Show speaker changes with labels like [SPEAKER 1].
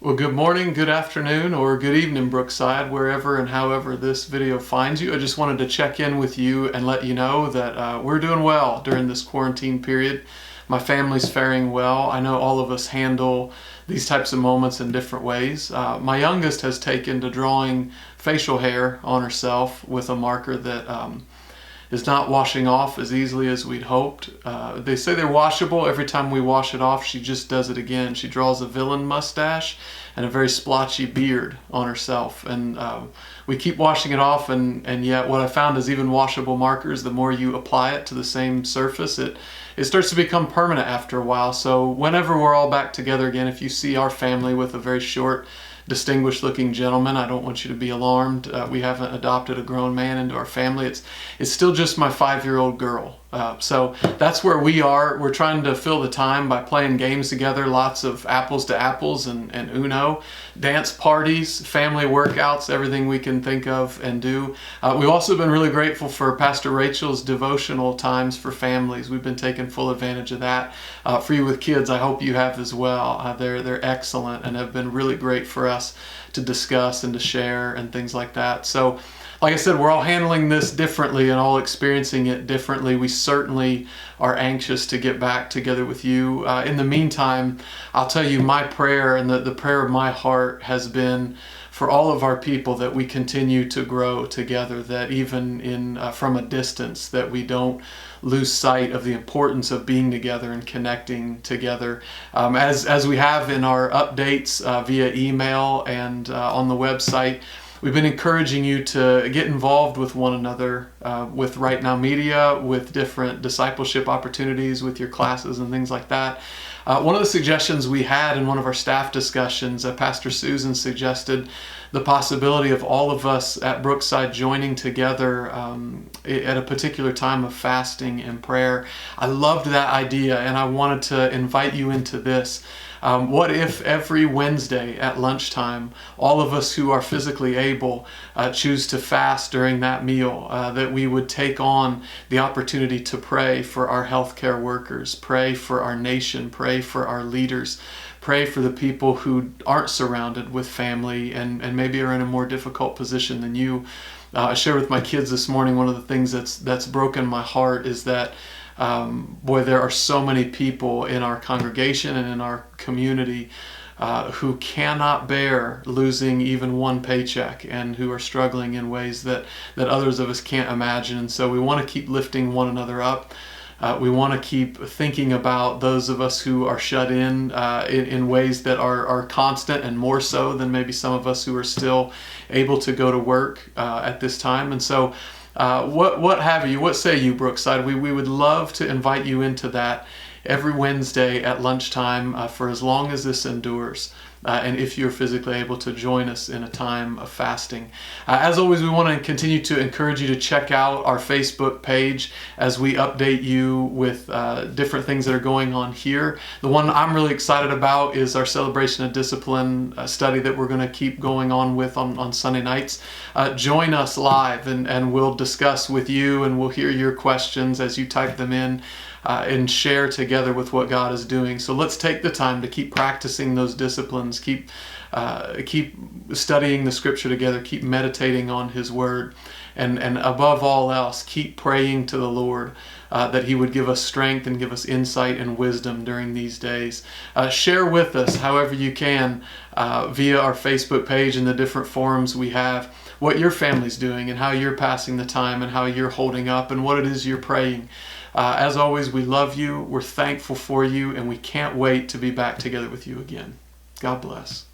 [SPEAKER 1] Well, good morning, good afternoon, or good evening, Brookside, wherever and however this video finds you. I just wanted to check in with you and let you know that we're doing well during this quarantine period. My family's faring well. I know all of us handle these types of moments in different ways. My youngest has taken to drawing facial hair on herself with a marker that is not washing off as easily as we'd hoped. They say they're washable. Every time we wash it off, she just does it again. She draws a villain mustache and a very splotchy beard on herself. And we keep washing it off, and yet what I found is even washable markers, the more you apply it to the same surface, it starts to become permanent after a while. So whenever we're all back together again, if you see our family with a very short, distinguished looking gentleman, I don't want you to be alarmed. We haven't adopted a grown man into our family. It's still just my 5-year-old girl. So that's where we are. We're trying to fill the time by playing games together, lots of apples to apples and Uno, dance parties, family workouts, everything we can think of and do. We've also been really grateful for Pastor Rachel's devotional times for families. We've been taking full advantage of that. For you with kids, I hope you have as well. They're excellent and have been really great for us to discuss and to share and things like that. So like I said, we're all handling this differently and all experiencing it differently. We certainly are anxious to get back together with you. In the meantime, I'll tell you my prayer, and the prayer of my heart has been for all of our people that we continue to grow together, that even from a distance, that we don't lose sight of the importance of being together and connecting together. As we have in our updates via email and on the website, we've been encouraging you to get involved with one another, with Right Now Media, with different discipleship opportunities, with your classes and things like that. One of the suggestions we had in one of our staff discussions, Pastor Susan suggested the possibility of all of us at Brookside joining together at a particular time of fasting and prayer. I loved that idea, and I wanted to invite you into this. What if every Wednesday at lunchtime, all of us who are physically able choose to fast during that meal, that we would take on the opportunity to pray for our healthcare workers, pray for our nation, pray for our leaders, pray for the people who aren't surrounded with family and maybe are in a more difficult position than you. I shared with my kids this morning, one of the things that's broken my heart is that there are so many people in our congregation and in our community who cannot bear losing even one paycheck and who are struggling in ways that others of us can't imagine. And so we want to keep lifting one another up. We want to keep thinking about those of us who are shut in ways that are constant and more so than maybe some of us who are still able to go to work at this time. And so what have you? What say you, Brookside? We would love to invite you into that every Wednesday at lunchtime for as long as this endures. And if you're physically able to join us in a time of fasting. As always, we want to continue to encourage you to check out our Facebook page as we update you with different things that are going on here. The one I'm really excited about is our Celebration of Discipline study that we're going to keep going on with on Sunday nights. Join us live and we'll discuss with you, and we'll hear your questions as you type them in. And share together with what God is doing. So let's take the time to keep practicing those disciplines, keep studying the Scripture together, keep meditating on His Word, and above all else, keep praying to the Lord that He would give us strength and give us insight and wisdom during these days. Share with us, however you can, via our Facebook page and the different forums we have, what your family's doing and how you're passing the time and how you're holding up and what it is you're praying. As always, we love you, we're thankful for you, and we can't wait to be back together with you again. God bless.